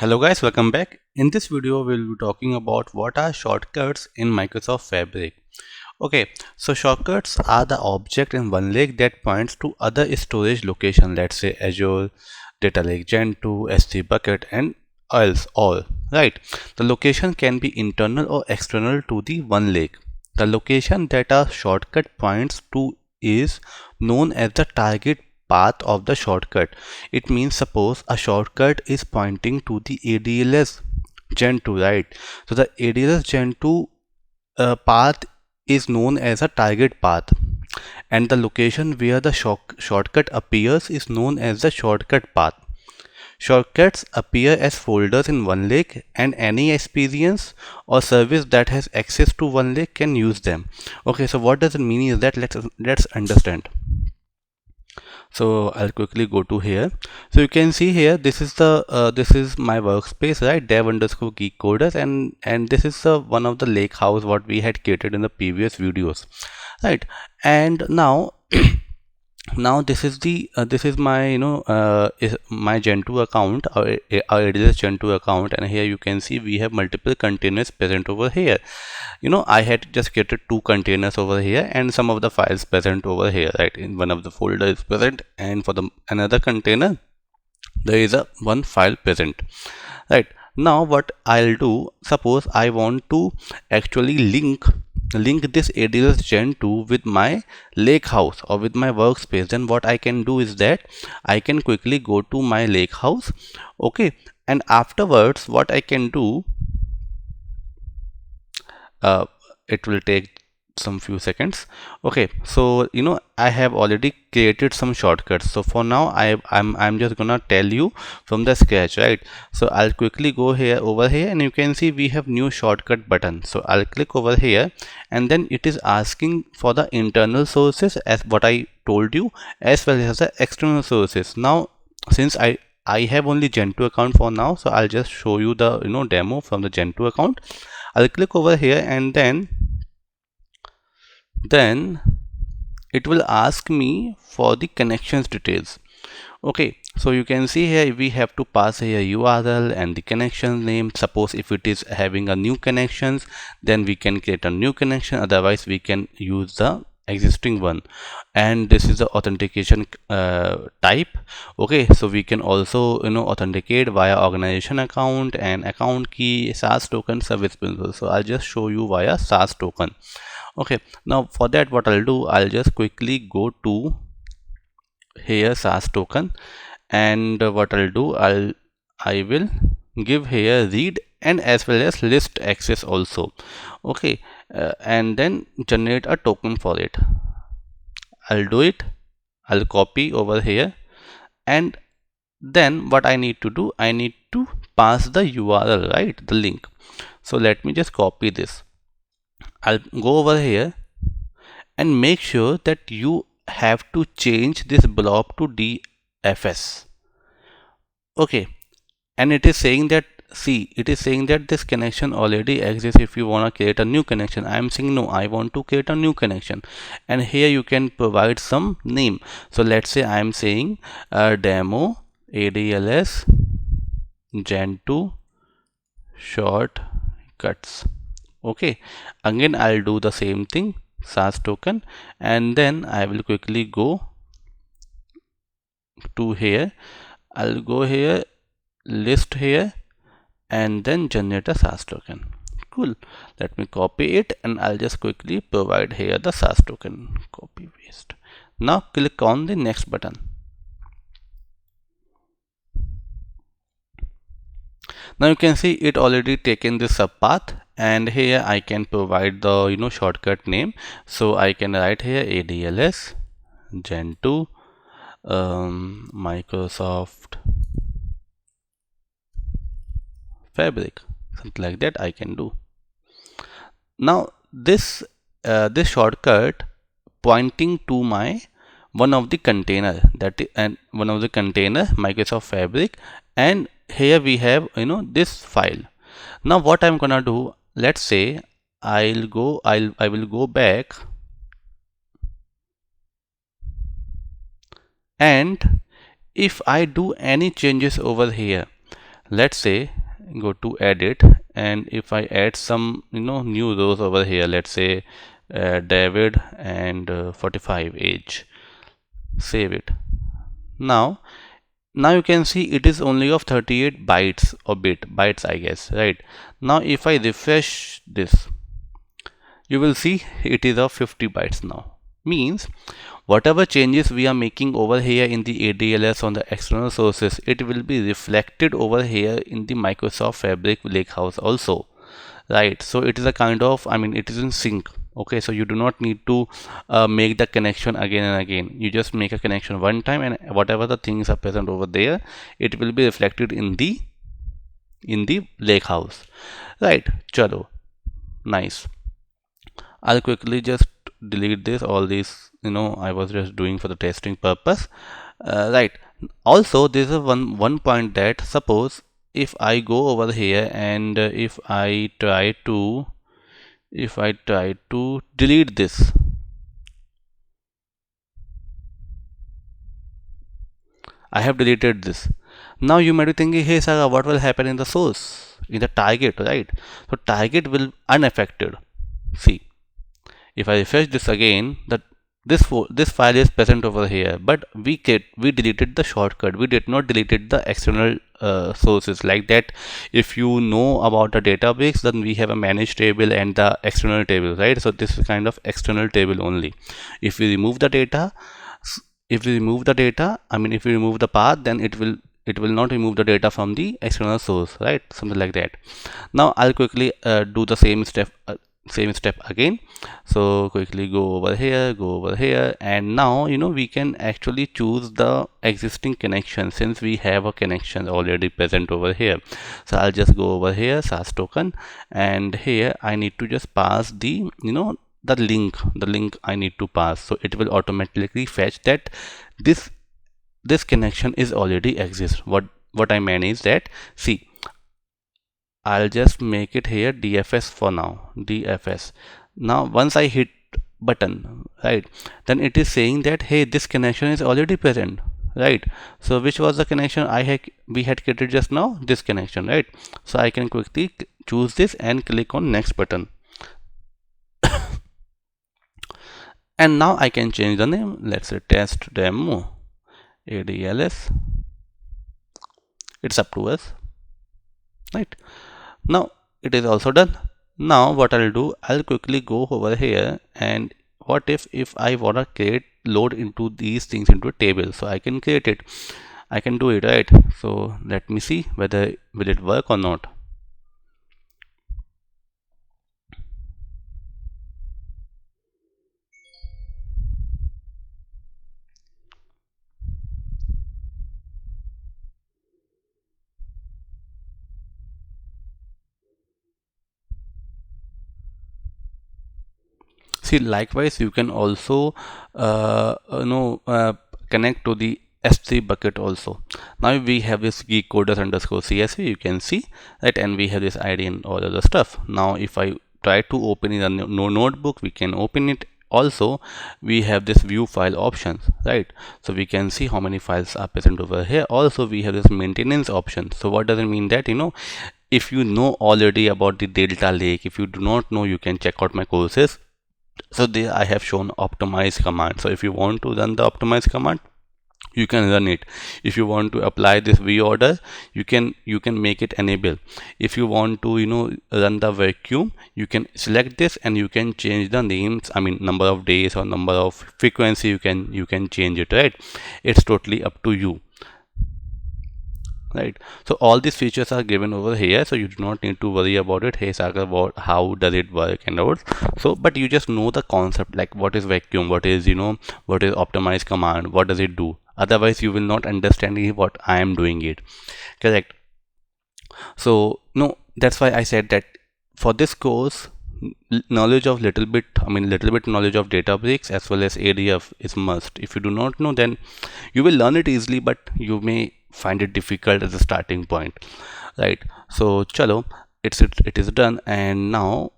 Hello guys, welcome back. In this video, we'll be talking about what are shortcuts in Microsoft Fabric. Okay, so shortcuts are the object in OneLake that points to other storage location, let's say Azure, Data Lake Gen 2, S3 bucket, and else all, right? The location can be internal or external to the OneLake. The location that a shortcut points to is known as the target path of the shortcut. It means suppose a shortcut is pointing to the ADLS Gen 2, right? So the ADLS Gen 2 path is known as a target path, and the location where the shortcut appears is known as the shortcut path. Shortcuts appear as folders in OneLake, and any experience or service that has access to OneLake can use them. Okay, so what does it mean is that let's understand. So I'll quickly go to here. So you can see here, this is the this is my workspace, right? dev_geekcoders, and this is one of the lake house what we had created in the previous videos, right? And now now this is the this is my is my Gen 2 account, our AWS Gen 2 account, and here you can see we have multiple containers present over here. I had just created 2 containers over here and some of the files present over here, right? In one of the folder is present, and for the another container there is a one file present, right? Now what I'll do, suppose I want to actually link this AWS Gen 2 with my lake house or with my workspace, then what I can do is that I can quickly go to my lake house, okay, and afterwards what I can do, uh, it will take some few seconds. Okay, so I have already created some shortcuts, so for now I'm just gonna tell you from the scratch, right? So I'll quickly go here over here, and you can see we have new shortcut button. So I'll click over here, and then it is asking for the internal sources as what I told you, as well as the external sources. Now since I have only Gen 2 account for now, so I'll just show you the demo from the Gen 2 account. I'll click over here, and then it will ask me for the connections details. Okay, so you can see here we have to pass here URL and the connection name. Suppose if it is having a new connections, then we can create a new connection, otherwise we can use the existing one. And this is the authentication type. Okay, so we can also authenticate via organization account and account key, SaaS token, service principal. So I'll just show you via SaaS token. Okay, now for that what I'll do, I'll just quickly go to here SaaS token, and what I'll do, I will give here read and as well as list access also. Okay, and then generate a token for it. I'll do it. I'll copy over here, and then what I need to do, I need to pass the URL, right, the link. So let me just copy this. I'll go over here and make sure that you have to change this blob to DFS. Okay, and it is saying that, see, it is saying that this connection already exists. If you want to create a new connection, I am saying no, I want to create a new connection, and here you can provide some name. So let's say I am saying demo ADLS Gen 2 shortcuts. Okay, again I'll do the same thing, SaaS token, and then I will quickly go to here. I'll go here, list here, and then generate a SaaS token. Cool. Let me copy it, and I'll just quickly provide here the SaaS token. Copy paste. Now click on the next button. Now you can see it already taken this subpath, and here I can provide the shortcut name. So I can write here ADLS Gen 2 Microsoft Fabric, something like that I can do. Now this this shortcut pointing to my one of the container, that is, and one of the container Microsoft Fabric, and here we have this file. Now what I'm gonna do, let's say I will go back, and if I do any changes over here, let's say go to edit, and if I add some new rows over here, let's say David and 45 age, save it. Now you can see it is only of 38 bytes or bytes, I guess, right? Now if I refresh this, you will see it is of 50 bytes now. Means whatever changes we are making over here in the ADLS on the external sources, it will be reflected over here in the Microsoft Fabric Lakehouse also, right? So it is a kind of, I mean, it is in sync. Okay, so you do not need to make the connection again and again. You just make a connection one time, and whatever the things are present over there, it will be reflected in the lake house, right? Chalo, nice. I'll quickly just delete this, all these, I was just doing for the testing purpose, right? Also, there's a one point that, suppose if I go over here and if I try to delete this, I have deleted this. Now you might be thinking, hey Saga, what will happen in the source, in the target, right? So target will unaffected. See, if I refresh this again, that this file is present over here, but we deleted the shortcut. We did not deleted the external sources like that. If you know about the Databricks, then we have a managed table and the external table, right? So this is kind of external table only. If we remove the data, I mean, if we remove the path, then it will not remove the data from the external source, right? Something like that. Now I'll quickly do the same step again. So quickly go over here, and now we can actually choose the existing connection, since we have a connection already present over here. So I'll just go over here, SaaS token, and here I need to just pass the the link I need to pass. So it will automatically fetch that this connection is already exists. What I mean is that, see, I'll just make it here DFS for now, DFS. Now once I hit button, right, then it is saying that, hey, this connection is already present, right? So which was the connection we had created just now? This connection, right? So I can quickly choose this and click on next button. And now I can change the name. Let's say test demo ADLS. It's up to us, right? Now it is also done. Now what I'll do, I'll quickly go over here, and what if I wanna load into these things into a table? So I can create it. I can do it, right? So let me see whether will it work or not. See, likewise you can also connect to the S3 bucket also. Now we have this Geekcoders underscore CSV, you can see, right? And we have this ID and all other stuff. Now if I try to open in a notebook, we can open it. Also we have this view file options, right? So we can see how many files are present over here. Also we have this maintenance option. So what does it mean? That if you know already about the Delta Lake, if you do not know, you can check out my courses. So there I have shown optimize command. So if you want to run the optimize command, you can run it. If you want to apply this reorder, you can make it enable. If you want to run the vacuum, you can select this and you can change the names, I mean number of days or number of frequency. You can change it, right? It's totally up to you, right? So all these features are given over here, so you do not need to worry about it. Hey Sagar, how does it work and all. So but you just know the concept, like what is vacuum, what is what is optimize command, what does it do. Otherwise you will not understand what I am doing it, correct? So no, that's why I said that for this course, knowledge of little bit knowledge of Databricks as well as ADF is must. If you do not know, then you will learn it easily, but you may find it difficult as a starting point, right? So chalo, it is done. And now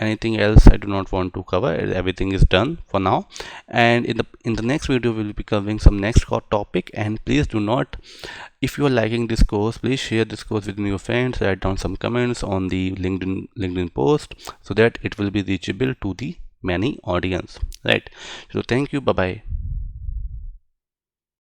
anything else I do not want to cover. Everything is done for now, and in the next video we'll be covering some next topic. And please do not, if you are liking this course, please share this course with your friends, write down some comments on the LinkedIn post, so that it will be reachable to the many audience, right? So thank you, bye bye.